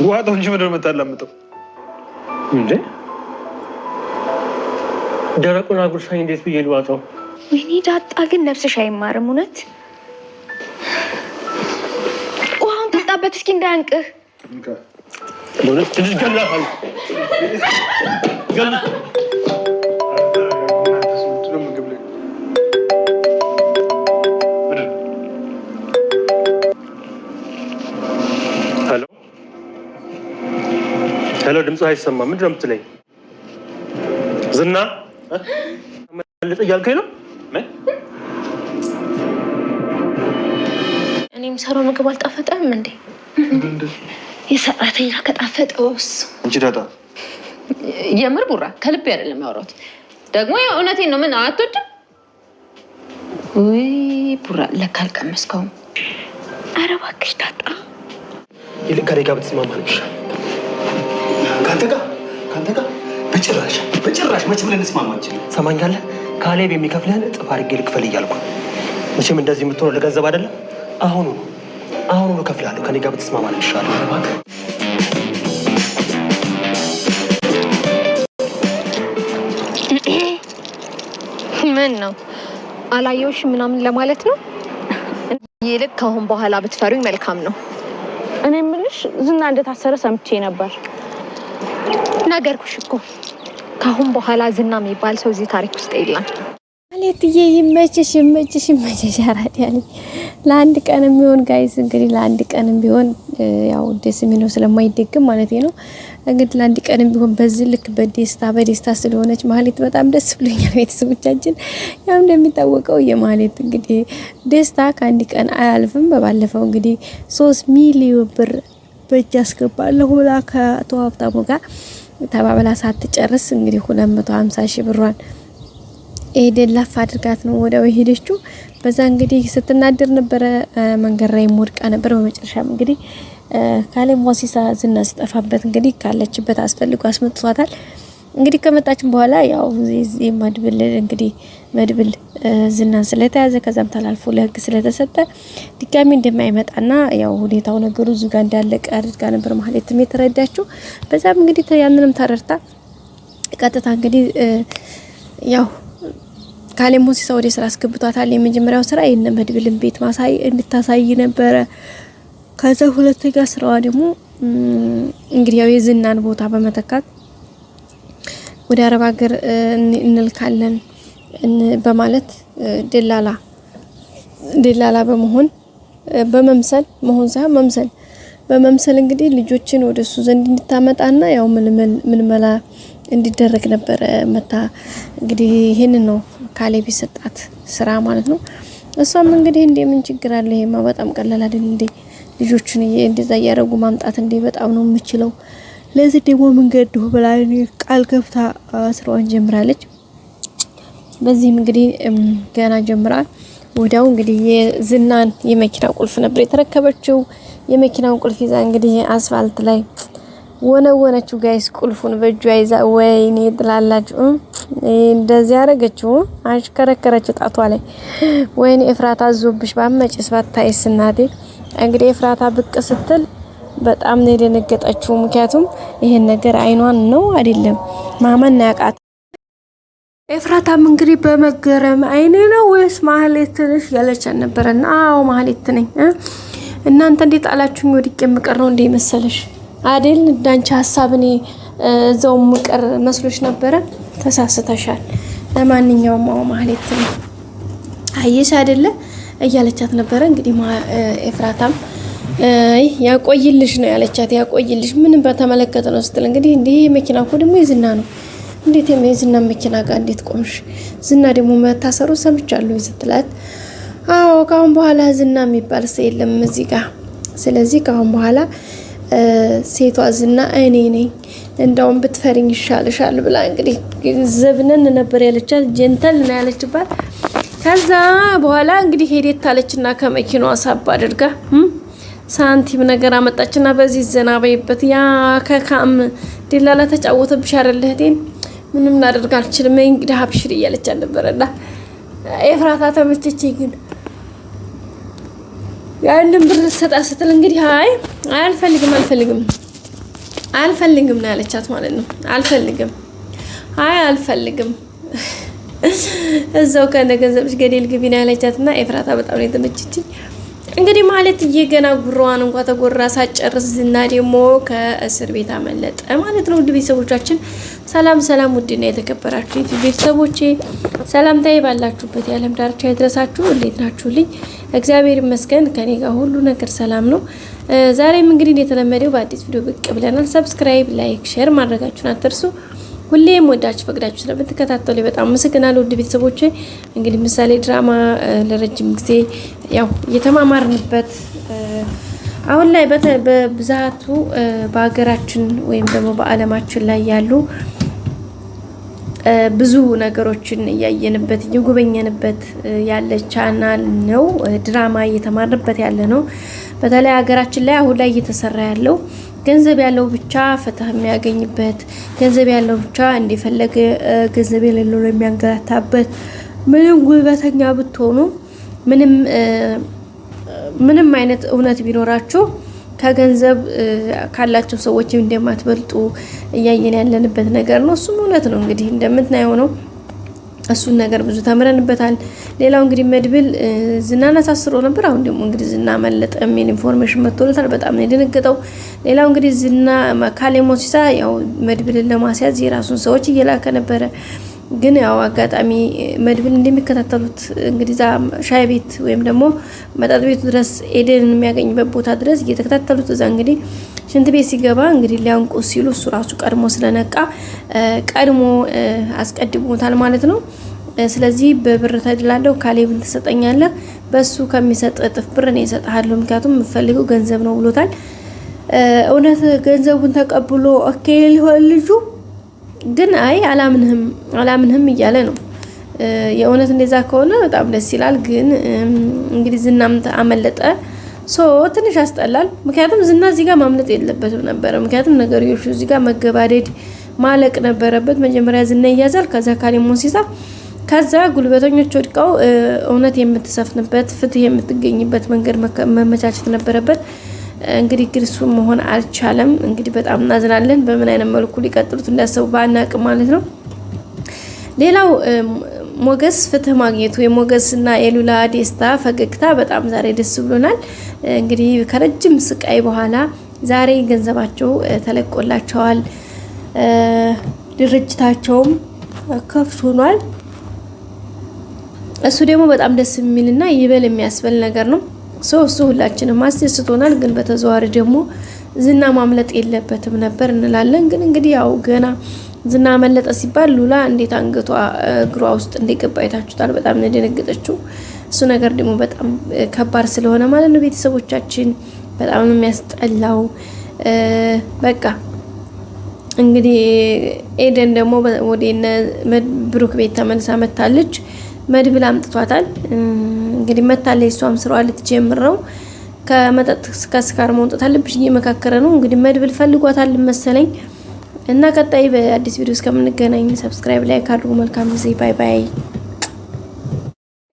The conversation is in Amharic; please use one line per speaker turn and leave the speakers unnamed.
ዋጣው እንጂ ምንድነው የምታላምጠው እንዴ? ደረቁን አጉርሳኝ እንዴት ብዬ ልዋጣው?
ወይኔ ዳጣ ግን ነፍስሽ አይማርም እውነት። ውሃውን ጠጣበት እስኪ እንዳያንቅህ።
ለምን ትንሽ ገላሃል? ገላ ሄሎ ድምጽ አይሰማም። ምንድን ነው የምትለኝ? ዝና ልጥ እያልከኝ ነው?
እኔ የምሰራው ምግብ አልጣፈጠም እንዴ? የሰራተኛ ከጣፈጠውስ?
እንጂ ዳጣ
የምር ቡራ ከልብ አይደለም ያወራሁት። ደግሞ እውነቴን ነው። ምን አትወድም? ውይ ቡራ ለካ አልቀመስከውም።
ኧረ እባክሽ ዳጣ
ይልቅ ከእኔ ጋር ብትስማማ ነው ይሻላል። ካንተ ጋር በጭራሽ መቼም ልንስማማ አንችልም። ሰማኛለህ? ካሌብ የሚከፍልህን እጥፍ አድርጌ ልክፈል እያልኩ መቼም እንደዚህ የምትሆነው ለገንዘብ አይደለም። አሁኑ እከፍልሃለሁ። ከእኔ ጋር ብትስማማ ነው ይሻላል።
ምን ነው አላየሁሽ ምናምን ለማለት ነው? ይልቅ ከአሁን በኋላ ብትፈሩኝ መልካም ነው።
እኔ የምልሽ ዝና እንደታሰረ ሰምቼ ነበር።
ነገርኩሽ እኮ ከአሁን በኋላ ዝና የሚባል ሰው እዚህ ታሪክ ውስጥ የለም።
ማለትዬ ይመችሽ ያራዳል። ለአንድ ቀን የሚሆን ጋይስ እንግዲህ ለአንድ ቀን ቢሆን ያው ደስ የሚለው ስለማይደግም ማለት ነው። እንግዲህ ለአንድ ቀን ቢሆን በዚህ ልክ በደስታ ስለሆነች ማለት በጣም ደስ ብሎኛል። ቤተሰቦቻችን ያው እንደሚታወቀው የማለት እንግዲህ ደስታ ከአንድ ቀን አያልፍም። በባለፈው እንግዲህ 3 ሚሊዮን ብር በእጅ አስገባለሁ ብላ ከአቶ ሀብታሙ ጋር ተባብላ ሳትጨርስ እንግዲህ 250,000 ብሯን ኤደላፍ አድርጋት ነው ወደው ሄደችው። በዛ እንግዲህ ስትናደር ነበረ፣ መንገድ ላይ ወድቃ ነበር። በመጨረሻም እንግዲህ ካሌብ ሞሲሳ ዝና ሲጠፋበት እንግዲህ ካለችበት አስፈልጎ አስመጥቷታል። እንግዲህ ከመጣችን በኋላ ያው መድብል ዝናን ስለተያዘ ከዛም ተላልፎ ለህግ ስለተሰጠ ድጋሚ እንደማይመጣና ያው ሁኔታው ነገሩ እዚህ ጋር እንዳለቀ አድርጋ ነበር ማለት ነው የተረዳችው። በዛም እንግዲህ ያንንም ተረድታ ቀጥታ እንግዲህ ያው ካሌብ ሞሲሳ ወደ ስራ አስገብቷታል። የመጀመሪያው ስራ የነ መድብልን ቤት ማሳይ እንድታሳይ ነበረ። ከዛ ሁለተኛ ስራዋ ደግሞ እንግዲህ ያው የዝናን ቦታ በመተካት ወደ አረብ ሀገር እንልካለን በማለት ደላላ በመሆን በመምሰል እንግዲህ ልጆችን ወደሱ ዘንድ እንድታመጣና ያው ምልመላ እንዲደረግ ነበር መታ እንግዲህ ይሄንን ነው ካሌብ የሰጣት ስራ ማለት ነው። እሷም እንግዲህ ምን ችግር አለ? ይሄማ በጣም ቀላል አይደል እንዴ? ልጆችን እንደዛ ያረጉ ማምጣት እንዴ በጣም ነው የምችለው። ለዚህ ደግሞ መንገድ ብላ ቃል ገብታ ስራዋን ጀምራለች። በዚህም እንግዲህ ገና ጀምራ ወዲያው እንግዲህ የዝናን የመኪና ቁልፍ ነበር የተረከበችው። የመኪናውን ቁልፍ ይዛ እንግዲህ አስፋልት ላይ ወነወነችው ጋይስ። ቁልፉን በእጇ ይዛ ወይኔ ጥላላችሁ እንደዚህ ያረገችው አሽከረከረችው ጣቷ ላይ። ወይኔ ኤፍራታ አዞብሽ ባመጭስ ባታይስ እናቴ። እንግዲህ ኤፍራታ ብቅ ስትል በጣም ነው የደነገጠችው። ምክንያቱም ይሄን ነገር አይኗን ነው አይደለም ማመን ያቃት። ኤፍራታም እንግዲህ በመገረም አይኔ ነው ወይስ ማህሌት ነሽ ያለቻት ነበርና አዎ ማህሌት ነኝ። እናንተ እንዴት አላችሁኝ? ወድቄ የምቀር ነው እንደ መሰለሽ አይደል? ዳንቻ ሐሳብ እኔ እዛው ምቀር መስሎሽ ነበረ። ተሳስተሻል። ለማንኛውም አዎ ማህሌት ነኝ አየሽ አይደለ እያለቻት ነበረ። እንግዲህ ኤፍራታም ያቆይልሽ ነው ያለቻት። ያቆይልሽ ምን በተመለከተ ነው ስትል እንግዲህ እንዴ መኪና እኮ ደግሞ የዝና ነው። እንዴት የዝና መኪና ጋር እንዴት ቆምሽ? ዝና ደግሞ መታሰሩ ሰምቻለሁ ስትላት አዎ ካሁን በኋላ ዝና የሚባል ሰው የለም እዚህ ጋር። ስለዚህ ካሁን በኋላ ሴቷ ዝና እኔ ነኝ። እንደውም ብትፈሪኝ ይሻልሻል ብላ እንግዲህ ዘብነን ነበር ያለቻት። ጀንተል ነው ያለችባት። ከዛ በኋላ እንግዲህ ሄዴት አለችና ከመኪናዋ ሳባ አድርጋ ሳንቲም ነገር አመጣችና በዚህ ዘና በይበት። ያ ከካም ደላላ ተጫወተብሽ አይደል እህቴን? ምንም ላደርግ አልችልም እንግዲህ ሀብሽር እያለች ነበርና ኤፍራታ ተመቸችኝ። ግን ያንን ብር ሰጣ ስትል እንግዲህ አይ አልፈልግም አልፈልግም ነው ያለቻት ማለት ነው። አልፈልግም እዛው ከነገንዘብሽ ገደል ግቢ ነው ያለቻትና ኤፍራታ በጣም ነው የተመቸችኝ። እንግዲህ ማለት የገና ጉሯን እንኳን ተጎራ ሳጨርስ ዝና ደግሞ ከእስር ቤት አመለጠ ማለት ነው። ውድ ቤተሰቦቻችን ሰላም ውድና የተከበራችሁ ቤተሰቦቼ ሰላምታዬ ባላችሁበት የዓለም ዳርቻ ይድረሳችሁ። እንዴት ናችሁልኝ? እግዚአብሔር ይመስገን ከኔ ጋር ሁሉ ነገር ሰላም ነው። ዛሬም እንግዲህ እንደተለመደው በአዲስ ቪዲዮ ብቅ ብለናል። ሰብስክራይብ፣ ላይክ፣ ሼር ማድረጋችሁን አትርሱ። ሁሌም ወዳችሁ ፈቅዳችሁ ስለምትከታተሉ በጣም አመሰግናለሁ። ውድ ቤተሰቦቼ እንግዲህ ምሳሌ ድራማ ለረጅም ጊዜ ያው እየተማማርንበት አሁን ላይ በብዛቱ በሀገራችን ወይም ደግሞ በዓለማችን ላይ ያሉ ብዙ ነገሮችን እያየንበት እየጎበኘንበት ያለ ቻናል ነው። ድራማ እየተማርንበት ያለ ነው። በተለይ ሀገራችን ላይ አሁን ላይ እየተሰራ ያለው ገንዘብ ያለው ብቻ ፍትህ የሚያገኝበት፣ ገንዘብ ያለው ብቻ እንደፈለገ ገንዘብ የሌለው የሚያንገላታበት፣ ምንም ጉልበተኛ ብትሆኑ ምንም አይነት እውነት ቢኖራችሁ ከገንዘብ ካላቸው ሰዎች እንደማትበልጡ እያየን ያለንበት ነገር ነው። እሱም እውነት ነው። እንግዲህ እንደምትናየው ነው። እሱን ነገር ብዙ ተምረንበታል። ሌላው እንግዲህ መድብል ዝናን አሳስሮ ነበር። አሁን ደግሞ እንግዲህ ዝና መለጠ የሚል ኢንፎርሜሽን መጥቶለታል። በጣም ነው የደነገጠው። ሌላው እንግዲህ ዝና ካሌብ ሞሲሳ ያው መድብልን ለማስያዝ የራሱን ሰዎች እየላከ ነበረ። ግን ያው አጋጣሚ መድብል እንደሚከታተሉት እንግዲህ ዛ ሻይ ቤት ወይም ደግሞ መጠጥ ቤቱ ድረስ ኤደንን የሚያገኝበት ቦታ ድረስ እየተከታተሉት እዛ እንግዲህ ሽንት ቤት ሲገባ እንግዲህ ሊያንቁ ሲሉ እሱ ራሱ ቀድሞ ስለነቃ ቀድሞ አስቀድሞታል ማለት ነው። ስለዚህ በብር ተድላለሁ ካሌብን ትሰጠኛለህ፣ በሱ ከሚሰጥ እጥፍ ብር ነው እሰጥሃለሁ፣ ምክንያቱም የምፈልገው ገንዘብ ነው ብሎታል። እውነት ገንዘቡን ተቀብሎ ኦኬ ሊሆን ልጁ ግን አይ አላምንህም እያለ ነው። የእውነት እንደዛ ከሆነ በጣም ደስ ይላል። ግን እንግዲህ ዝናም አመለጠ። ትንሽ ያስጠላል። ምክንያቱም ዝና እዚህ ጋር ማምለጥ የለበትም ነበረ። ምክንያቱም ነገሮች እዚህ ጋር መገባደድ ማለቅ ነበረበት። መጀመሪያ ዝና ይያዛል፣ ከዛ ካሌብ ሞሲሳ፣ ከዛ ጉልበተኞች ወድቀው እውነት የምትሰፍንበት ፍትህ የምትገኝበት መንገድ መመቻቸት ነበረበት። እንግዲህ ግን እሱ መሆን አልቻለም። እንግዲህ በጣም እናዝናለን። በምን አይነት መልኩ ሊቀጥሉት እንዳሰቡ ባናቅም ማለት ነው። ሌላው ሞገስ ፍትህ ማግኘቱ የሞገስና የሉላ ደስታ ፈገግታ በጣም ዛሬ ደስ ብሎናል። እንግዲህ ከረጅም ስቃይ በኋላ ዛሬ ገንዘባቸው ተለቆላቸዋል። ድርጅታቸውም ከፍ ሆኗል። እሱ ደግሞ በጣም ደስ የሚልና ይበል የሚያስበል ነገር ነው። እሱ ሁላችንም አስደስቶናል። ግን በተዘዋዋሪ ደግሞ ዝና ማምለጥ የለበትም ነበር እንላለን። ግን እንግዲህ ያው ገና ዝና መለጠ ሲባል ሉላ እንዴት አንገቷ እግሯ ውስጥ እንደገባ አይታችሁታል። በጣም ነው የደነገጠችው። እሱ ነገር ደግሞ በጣም ከባድ ስለሆነ ማለት ነው ቤተሰቦቻችን በጣም ነው የሚያስጠላው። በቃ እንግዲህ ኤደን ደግሞ ወደነ ብሩክ ቤት ተመልሳ መታለች። መድብል አምጥቷታል። እንግዲህ መታለች። እሷም ስራዋ ልትጀምር ነው። ከመጠጥ ከስካር መውጣት አለብሽ እየመካከረ ነው። እንግዲህ መድብል ፈልጓታል መሰለኝ። እና ቀጣይ በአዲስ ቪዲዮ እስከምንገናኝ ሰብስክራይብ፣ ላይክ አድርጉ። መልካም ጊዜ። ባይ ባይ።